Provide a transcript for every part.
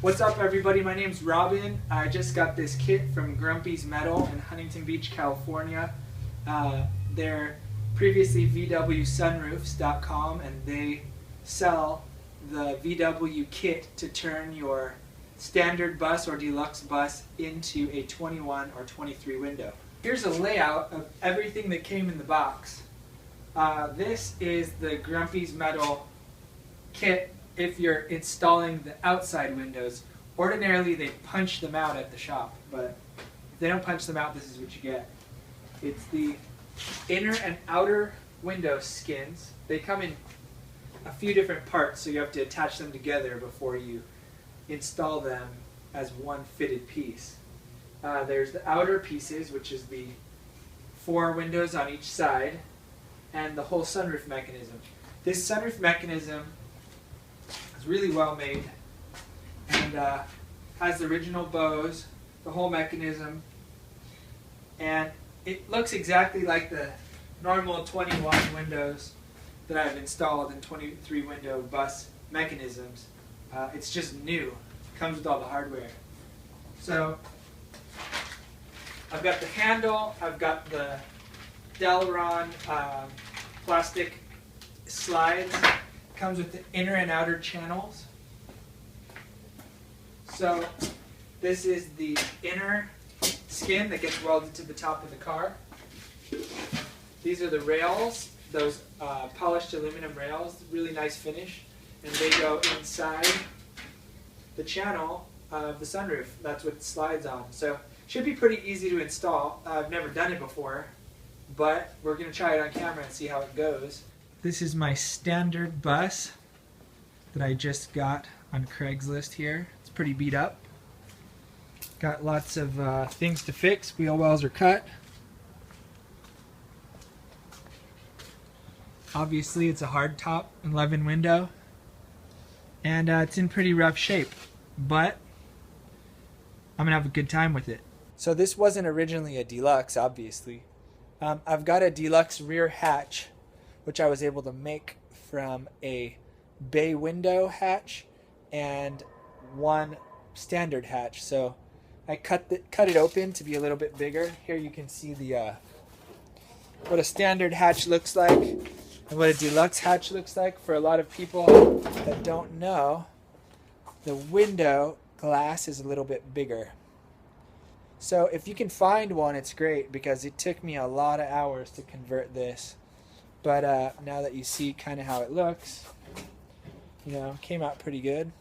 What's up, everybody? My name's Robin. I just got this kit from Grumpy's Metal in Huntington Beach, California. They're previously VWsunroofs.com, and they sell the VW kit to turn your standard bus or deluxe bus into a 21 or 23 window. Here's a layout of everything that came in the box. This is the Grumpy's Metal kit if you're installing the outside windows. Ordinarily they punch them out at the shop, but if they don't punch them out, this is what you get. It's the inner and outer window skins. They come in a few different parts, so you have to attach them together before you install them as one fitted piece. There's the outer pieces, which is the 4 windows on each side, and the whole sunroof mechanism. This sunroof mechanism is really well made and has the original bows, the whole mechanism, and it looks exactly like the normal 21 windows that I've installed in 23 window bus mechanisms. It's just new. It comes with all the hardware. So I've got the handle, I've got the Delron plastic slides. Comes with the inner and outer channels. So this is the inner skin that gets welded to the top of the car. These are the rails, those polished aluminum rails, really nice finish, and they go inside the channel of the sunroof. That's what it slides on. So it should be pretty easy to install. I've never done it before, but we're going to try it on camera and see how it goes. This is my standard bus that I just got on Craigslist here. It's pretty beat up. Got lots of things to fix. Wheel wells are cut. Obviously it's a hardtop 11 window, and it's in pretty rough shape, but I'm gonna have a good time with it. So this wasn't originally a deluxe, obviously. I've got a deluxe rear hatch, which I was able to make from a bay window hatch and one standard hatch. So I cut it open to be a little bit bigger. Here you can see the what a standard hatch looks like and what a deluxe hatch looks like. For a lot of people that don't know, the window glass is a little bit bigger. So if you can find one, it's great, because it took me a lot of hours to convert this. But now that you see kind of how it looks, you know, came out pretty good.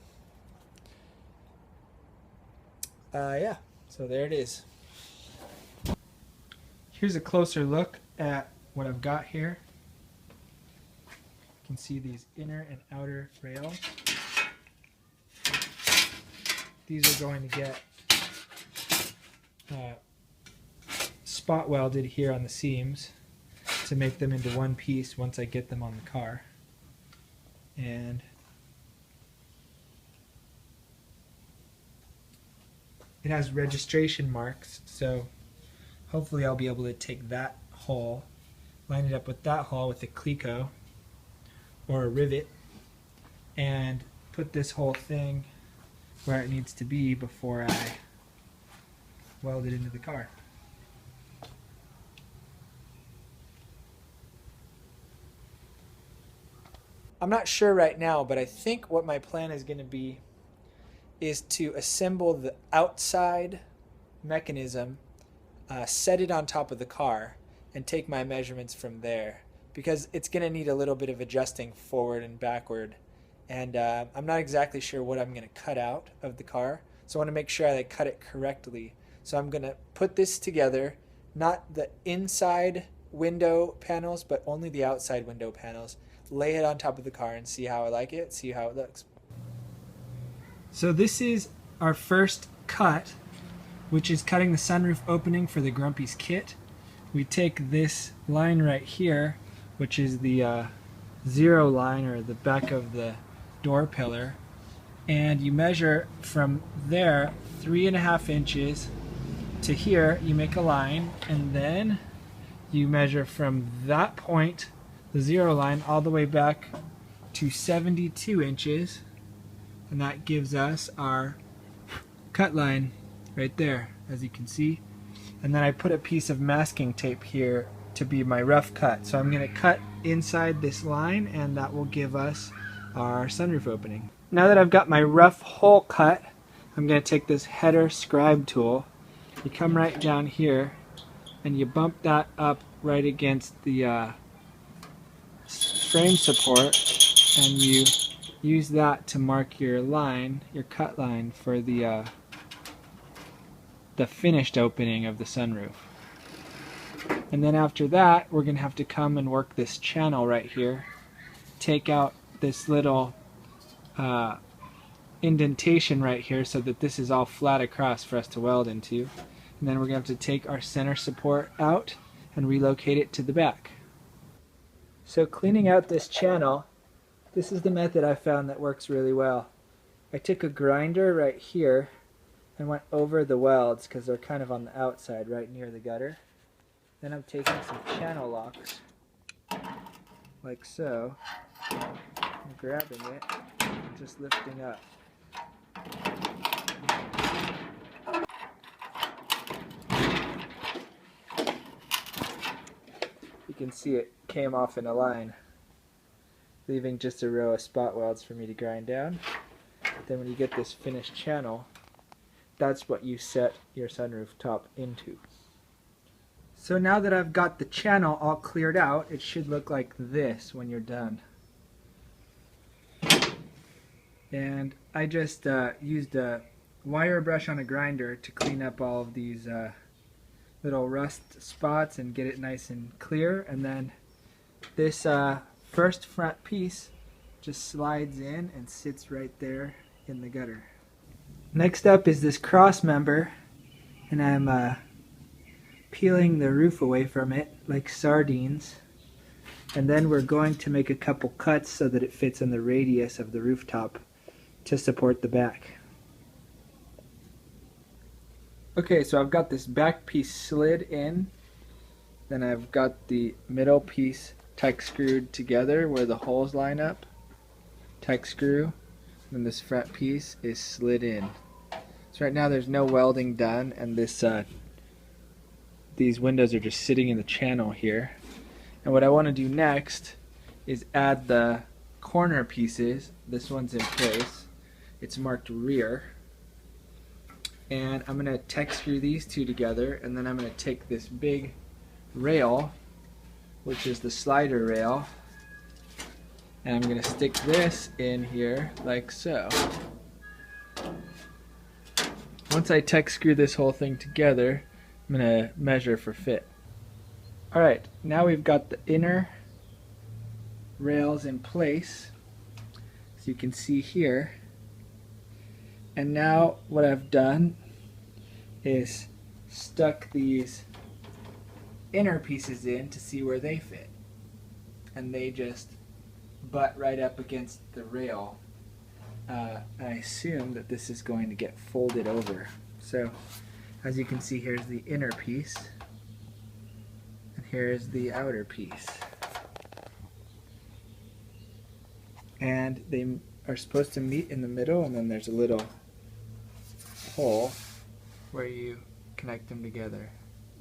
Yeah, so there it is. Here's a closer look at what I've got here. You can see these inner and outer rails. These are going to get spot welded here on the seams to make them into one piece once I get them on the car. And it has registration marks, so hopefully I'll be able to take that hole, line it up with that hole with a cleco or a rivet, and put this whole thing where it needs to be before I weld it into the car. I'm not sure right now, but I think what my plan is going to be is to assemble the outside mechanism, set it on top of the car, and take my measurements from there, because it's going to need a little bit of adjusting forward and backward, and I'm not exactly sure what I'm going to cut out of the car, so I want to make sure I cut it correctly. So I'm going to put this together, not the inside window panels, but only the outside window panels, lay it on top of the car and see how I like it, see how it looks. So this is our first cut, which is cutting the sunroof opening for the Grumpy's kit. We take this line right here, which is the 0 line, or the back of the door pillar, and you measure from there 3.5 inches to here. You make a line, and then you measure from that point, the 0 line, all the way back to 72 inches, and that gives us our cut line right there, as you can see. And then I put a piece of masking tape here to be my rough cut. So I'm going to cut inside this line, and that will give us our sunroof opening. Now that I've got my rough hole cut, I'm going to take this header scribe tool. You come right down here and you bump that up right against the frame support, and you use that to mark your line, your cut line for the finished opening of the sunroof. And then after that, we're going to have to come and work this channel right here, take out this little indentation right here so that this is all flat across for us to weld into. And then we're going to have to take our center support out and relocate it to the back. So cleaning out this channel, this is the method I found that works really well. I took a grinder right here and went over the welds because they're kind of on the outside right near the gutter. Then I'm taking some channel locks, like so, and grabbing it and just lifting up. You can see it came off in a line, leaving just a row of spot welds for me to grind down. Then when you get this finished channel, that's what you set your sunroof top into. So now that I've got the channel all cleared out, it should look like this when you're done. And I just used a wire brush on a grinder to clean up all of these little rust spots and get it nice and clear. And then this first front piece just slides in and sits right there in the gutter. Next up is this cross member, and I'm peeling the roof away from it like sardines. And then we're going to make a couple cuts so that it fits in the radius of the rooftop to support the back. Okay, so I've got this back piece slid in, then I've got the middle piece tack screwed together where the holes line up, tack screw, and this front piece is slid in. So right now there's no welding done, and this these windows are just sitting in the channel here. And what I want to do next is add the corner pieces. This one's in place. It's marked rear. And I'm going to tack screw these two together, and then I'm going to take this big rail, which is the slider rail, and I'm going to stick this in here like so. Once I tack screw this whole thing together, I'm going to measure for fit. Alright, now we've got the inner rails in place, as you can see here. And now what I've done is stuck these inner pieces in to see where they fit. And they just butt right up against the rail. I assume that this is going to get folded over. So as you can see, here's the inner piece, and here's the outer piece. And they are supposed to meet in the middle, and then there's a little hole where you connect them together.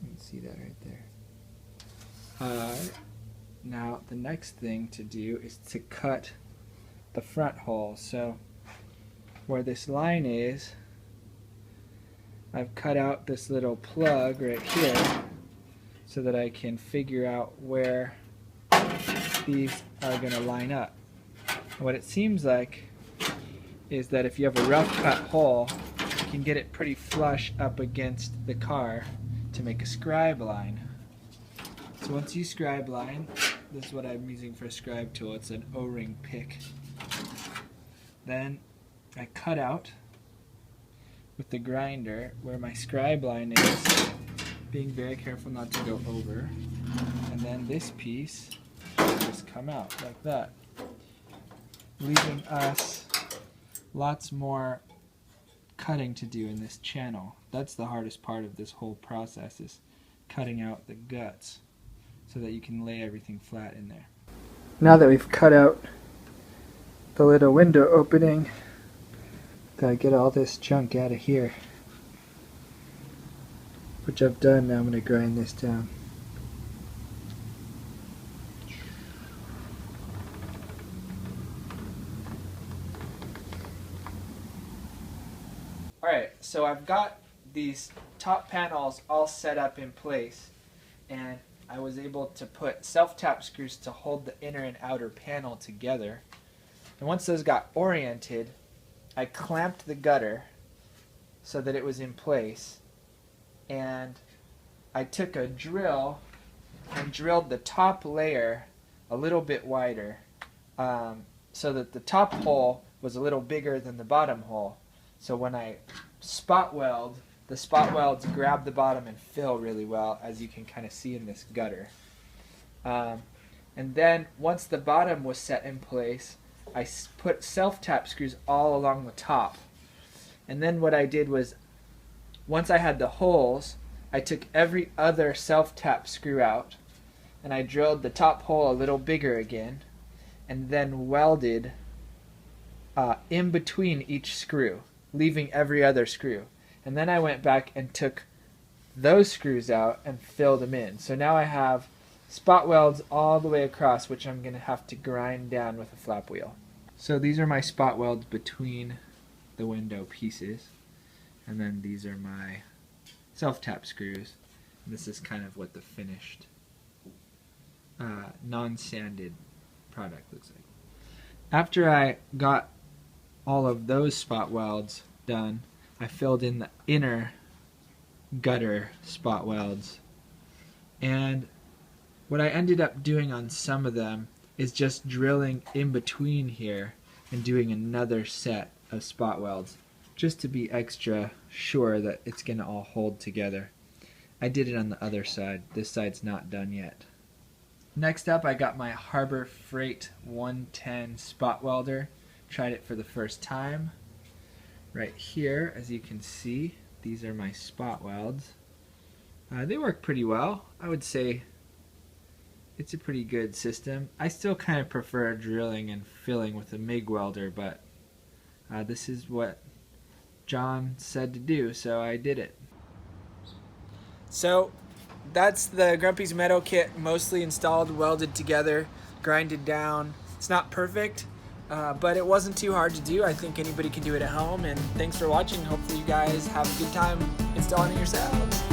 You can see that right there. Now the next thing to do is to cut the front hole. So where this line is, I've cut out this little plug right here so that I can figure out where these are going to line up. What it seems like is that if you have a rough cut hole, you can get it pretty flush up against the car to make a scribe line. So once you scribe line, this is what I'm using for a scribe tool. It's an O-ring pick. Then I cut out with the grinder where my scribe line is, being very careful not to go over. And then this piece will just come out like that, leaving us lots more cutting to do in this channel. That's the hardest part of this whole process, is cutting out the guts so that you can lay everything flat in there. Now that we've cut out the little window opening, Gotta get all this junk out of here, which I've done. Now I'm gonna grind this down. Alright, so I've got these top panels all set up in place, and I was able to put self-tap screws to hold the inner and outer panel together. And once those got oriented, I clamped the gutter so that it was in place, and I took a drill and drilled the top layer a little bit wider, so that the top hole was a little bigger than the bottom hole. So when I spot weld, the spot welds grab the bottom and fill really well, as you can kind of see in this gutter. And then once the bottom was set in place, I put self-tap screws all along the top. And then what I did was, once I had the holes, I took every other self-tap screw out, and I drilled the top hole a little bigger again, and then welded in between each screw, leaving every other screw. And then I went back and took those screws out and filled them in. So now I have spot welds all the way across, which I'm going to have to grind down with a flap wheel. So these are my spot welds between the window pieces, and then these are my self-tap screws. And this is kind of what the finished non-sanded product looks like. After I got all of those spot welds done, I filled in the inner gutter spot welds, and what I ended up doing on some of them is just drilling in between here and doing another set of spot welds just to be extra sure that it's going to all hold together. I did it on the other side. This side's not done yet. Next up, I got my Harbor Freight 110 spot welder. Tried it for the first time. Right here, as you can see, these are my spot welds. They work pretty well. I would say it's a pretty good system. I still kind of prefer drilling and filling with a MIG welder, but this is what John said to do, so I did it. So that's the Grumpy's Metal Kit, mostly installed, welded together, grinded down. It's not perfect, but it wasn't too hard to do. I think anybody can do it at home, and thanks for watching. Hopefully you guys have a good time installing it yourselves.